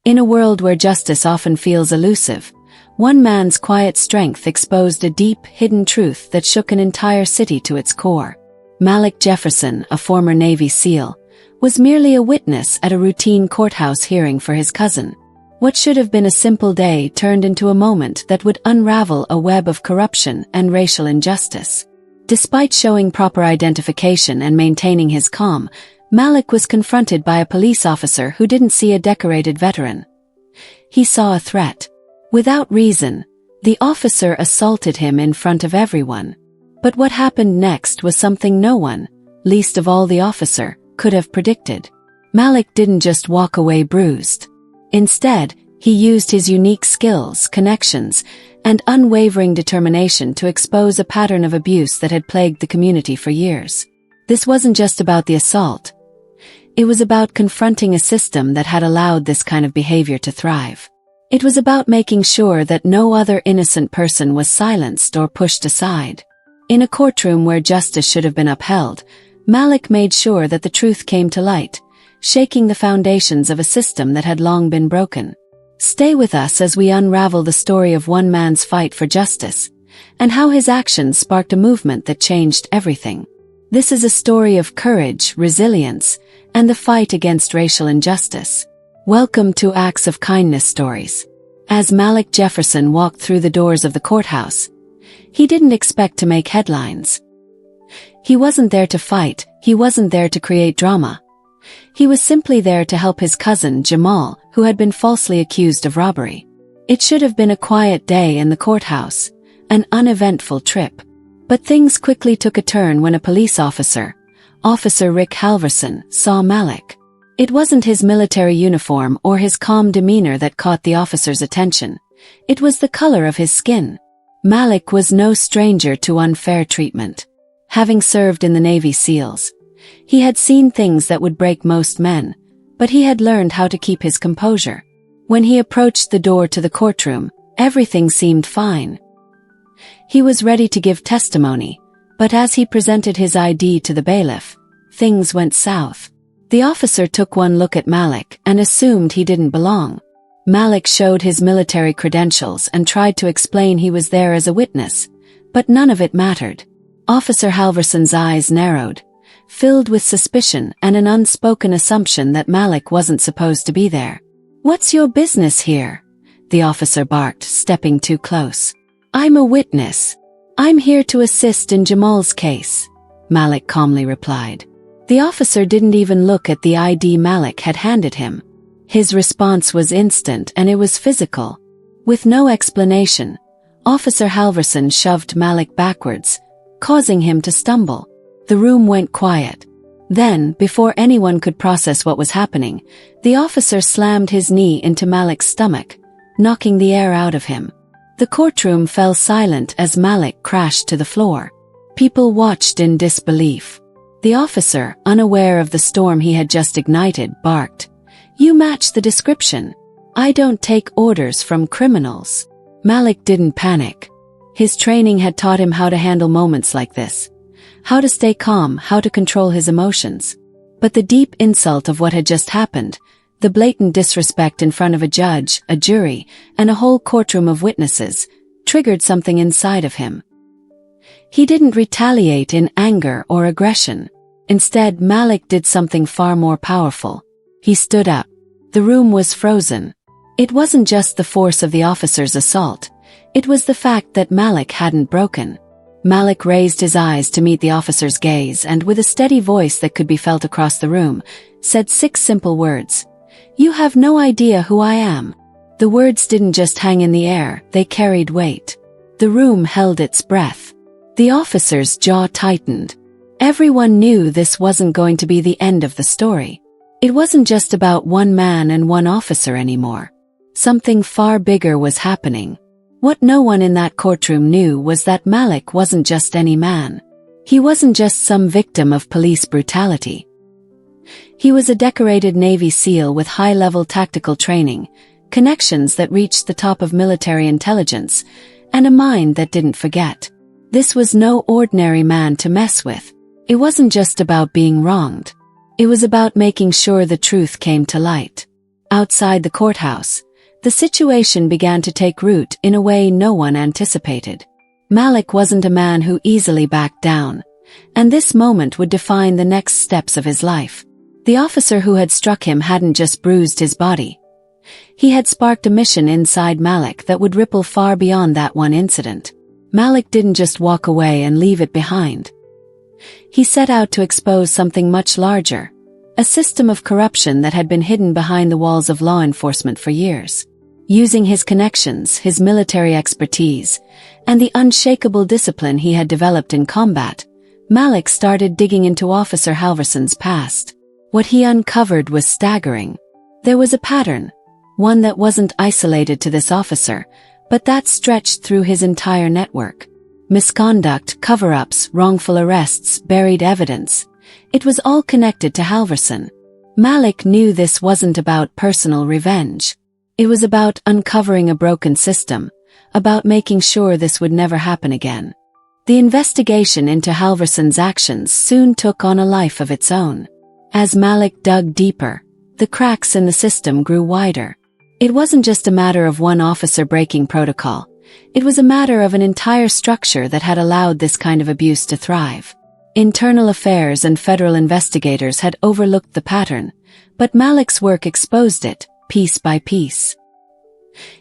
In a world where justice often feels elusive, one man's quiet strength exposed a deep, hidden truth that shook an entire city to its core. Malik Jefferson, a former Navy SEAL, was merely a witness at a routine courthouse hearing for his cousin. What should have been a simple day turned into a moment that would unravel a web of corruption and racial injustice. Despite showing proper identification and maintaining his calm, Malik was confronted by a police officer who didn't see a decorated veteran. He saw a threat. Without reason, the officer assaulted him in front of everyone. But what happened next was something no one, least of all the officer, could have predicted. Malik didn't just walk away bruised. Instead, he used his unique skills, connections, and unwavering determination to expose a pattern of abuse that had plagued the community for years. This wasn't just about the assault. It was about confronting a system that had allowed this kind of behavior to thrive. It was about making sure that no other innocent person was silenced or pushed aside. In a courtroom where justice should have been upheld, Malik made sure that the truth came to light, shaking the foundations of a system that had long been broken. Stay with us as we unravel the story of one man's fight for justice, and how his actions sparked a movement that changed everything. This is a story of courage, resilience, and the fight against racial injustice. Welcome to Acts of Kindness Stories. As Malik Jefferson walked through the doors of the courthouse, he didn't expect to make headlines. He wasn't there to fight, he wasn't there to create drama. He was simply there to help his cousin, Jamal, who had been falsely accused of robbery. It should have been a quiet day in the courthouse, an uneventful trip. But things quickly took a turn when a police officer, Officer Rick Halverson, saw Malik. It wasn't his military uniform or his calm demeanor that caught the officer's attention. It was the color of his skin. Malik was no stranger to unfair treatment. Having served in the Navy SEALs, he had seen things that would break most men, but he had learned how to keep his composure. When he approached the door to the courtroom, everything seemed fine. He was ready to give testimony, but as he presented his ID to the bailiff, things went south. The officer took one look at Malik and assumed he didn't belong. Malik showed his military credentials and tried to explain he was there as a witness, but none of it mattered. Officer Halverson's eyes narrowed, filled with suspicion and an unspoken assumption that Malik wasn't supposed to be there. "What's your business here?" the officer barked, stepping too close. "I'm a witness. I'm here to assist in Jamal's case," Malik calmly replied. The officer didn't even look at the ID Malik had handed him. His response was instant and it was physical. With no explanation, Officer Halverson shoved Malik backwards, causing him to stumble. The room went quiet. Then, before anyone could process what was happening, the officer slammed his knee into Malik's stomach, knocking the air out of him. The courtroom fell silent as Malik crashed to the floor. People watched in disbelief. The officer, unaware of the storm he had just ignited, barked, "You match the description. I don't take orders from criminals." Malik didn't panic. His training had taught him how to handle moments like this. How to stay calm, how to control his emotions. But the deep insult of what had just happened, the blatant disrespect in front of a judge, a jury, and a whole courtroom of witnesses, triggered something inside of him. He didn't retaliate in anger or aggression. Instead, Malik did something far more powerful. He stood up. The room was frozen. It wasn't just the force of the officer's assault. It was the fact that Malik hadn't broken. Malik raised his eyes to meet the officer's gaze and, with a steady voice that could be felt across the room, said 6 simple words. "You have no idea who I am." The words didn't just hang in the air, they carried weight. The room held its breath. The officer's jaw tightened. Everyone knew this wasn't going to be the end of the story. It wasn't just about one man and one officer anymore. Something far bigger was happening. What no one in that courtroom knew was that Malik wasn't just any man. He wasn't just some victim of police brutality. He was a decorated Navy SEAL with high-level tactical training, connections that reached the top of military intelligence, and a mind that didn't forget. This was no ordinary man to mess with. It wasn't just about being wronged. It was about making sure the truth came to light. Outside the courthouse, the situation began to take root in a way no one anticipated. Malik wasn't a man who easily backed down, and this moment would define the next steps of his life. The officer who had struck him hadn't just bruised his body. He had sparked a mission inside Malik that would ripple far beyond that one incident. Malik didn't just walk away and leave it behind. He set out to expose something much larger, a system of corruption that had been hidden behind the walls of law enforcement for years. Using his connections, his military expertise, and the unshakable discipline he had developed in combat, Malik started digging into Officer Halverson's past. What he uncovered was staggering. There was a pattern, one that wasn't isolated to this officer, but that stretched through his entire network. Misconduct, cover-ups, wrongful arrests, buried evidence. It was all connected to Halverson. Malik knew this wasn't about personal revenge. It was about uncovering a broken system, about making sure this would never happen again. The investigation into Halverson's actions soon took on a life of its own. As Malik dug deeper, the cracks in the system grew wider. It wasn't just a matter of one officer breaking protocol. It was a matter of an entire structure that had allowed this kind of abuse to thrive. Internal affairs and federal investigators had overlooked the pattern, but Malik's work exposed it, piece by piece.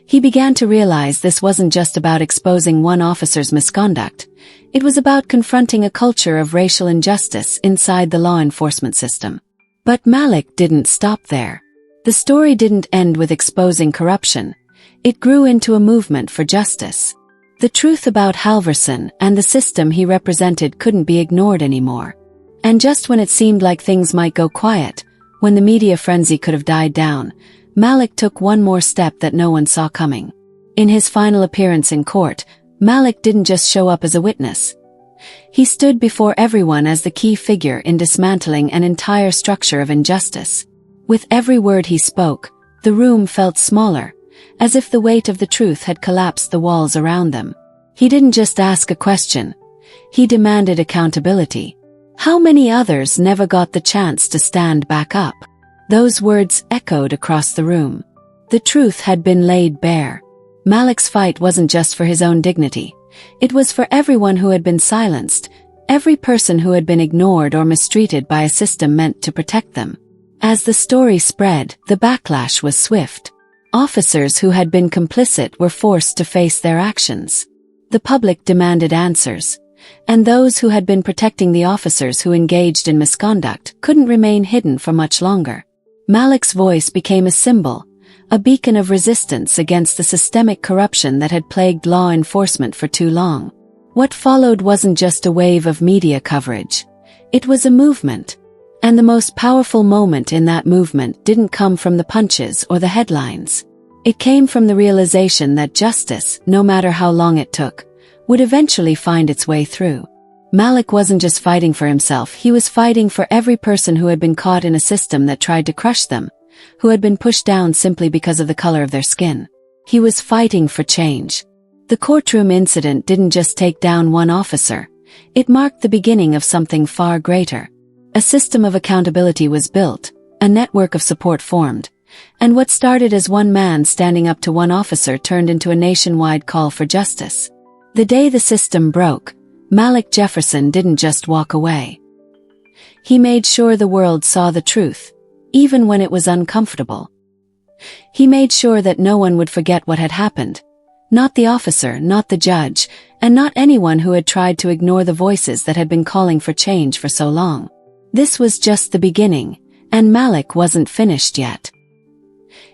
He began to realize this wasn't just about exposing one officer's misconduct. It was about confronting a culture of racial injustice inside the law enforcement system. But Malik didn't stop there. The story didn't end with exposing corruption. It grew into a movement for justice. The truth about Halverson and the system he represented couldn't be ignored anymore. And just when it seemed like things might go quiet, when the media frenzy could have died down, Malik took one more step that no one saw coming. In his final appearance in court, Malik didn't just show up as a witness. He stood before everyone as the key figure in dismantling an entire structure of injustice. With every word he spoke, the room felt smaller, as if the weight of the truth had collapsed the walls around them. He didn't just ask a question. He demanded accountability. How many others never got the chance to stand back up? Those words echoed across the room. The truth had been laid bare. Malik's fight wasn't just for his own dignity. It was for everyone who had been silenced, every person who had been ignored or mistreated by a system meant to protect them. As the story spread, the backlash was swift. Officers who had been complicit were forced to face their actions. The public demanded answers, and those who had been protecting the officers who engaged in misconduct couldn't remain hidden for much longer. Malik's voice became a symbol, a beacon of resistance against the systemic corruption that had plagued law enforcement for too long. What followed wasn't just a wave of media coverage. It was a movement. And the most powerful moment in that movement didn't come from the punches or the headlines. It came from the realization that justice, no matter how long it took, would eventually find its way through. Malik wasn't just fighting for himself, he was fighting for every person who had been caught in a system that tried to crush them, who had been pushed down simply because of the color of their skin. He was fighting for change. The courtroom incident didn't just take down one officer. It marked the beginning of something far greater. A system of accountability was built, a network of support formed, and what started as one man standing up to one officer turned into a nationwide call for justice. The day the system broke, Malik Jefferson didn't just walk away. He made sure the world saw the truth, even when it was uncomfortable. He made sure that no one would forget what had happened. Not the officer, not the judge, and not anyone who had tried to ignore the voices that had been calling for change for so long. This was just the beginning, and Malik wasn't finished yet.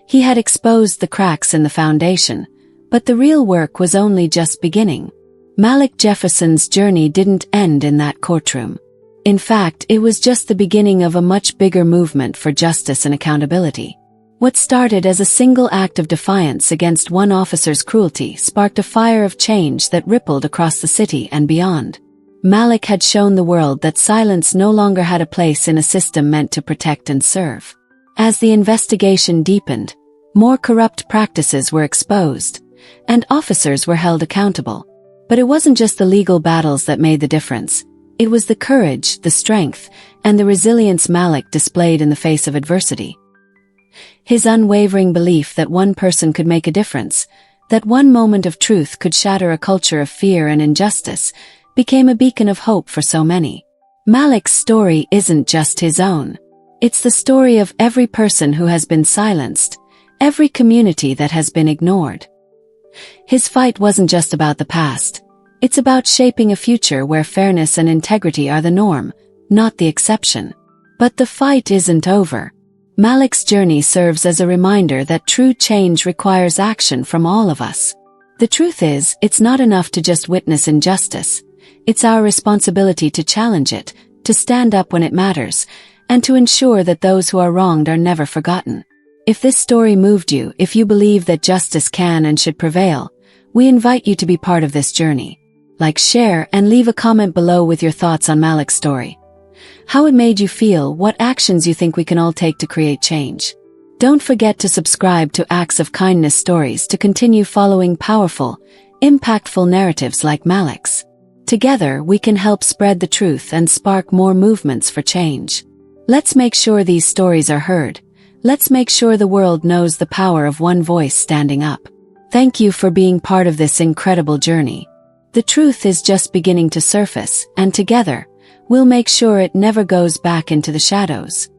He had exposed the cracks in the foundation, but the real work was only just beginning. Malik Jefferson's journey didn't end in that courtroom. In fact, it was just the beginning of a much bigger movement for justice and accountability. What started as a single act of defiance against one officer's cruelty sparked a fire of change that rippled across the city and beyond. Malik had shown the world that silence no longer had a place in a system meant to protect and serve. As the investigation deepened, more corrupt practices were exposed, and officers were held accountable. But it wasn't just the legal battles that made the difference. It was the courage, the strength, and the resilience Malik displayed in the face of adversity. His unwavering belief that one person could make a difference, that one moment of truth could shatter a culture of fear and injustice, became a beacon of hope for so many. Malik's story isn't just his own. It's the story of every person who has been silenced, every community that has been ignored. His fight wasn't just about the past. It's about shaping a future where fairness and integrity are the norm, not the exception. But the fight isn't over. Malik's journey serves as a reminder that true change requires action from all of us. The truth is, it's not enough to just witness injustice. It's our responsibility to challenge it, to stand up when it matters, and to ensure that those who are wronged are never forgotten. If this story moved you, if you believe that justice can and should prevail, we invite you to be part of this journey. Like, share, and leave a comment below with your thoughts on Malik's story. How it made you feel, what actions you think we can all take to create change. Don't forget to subscribe to Acts of Kindness Stories to continue following powerful, impactful narratives like Malik's. Together, we can help spread the truth and spark more movements for change. Let's make sure these stories are heard. Let's make sure the world knows the power of one voice standing up. Thank you for being part of this incredible journey. The truth is just beginning to surface, and together, we'll make sure it never goes back into the shadows.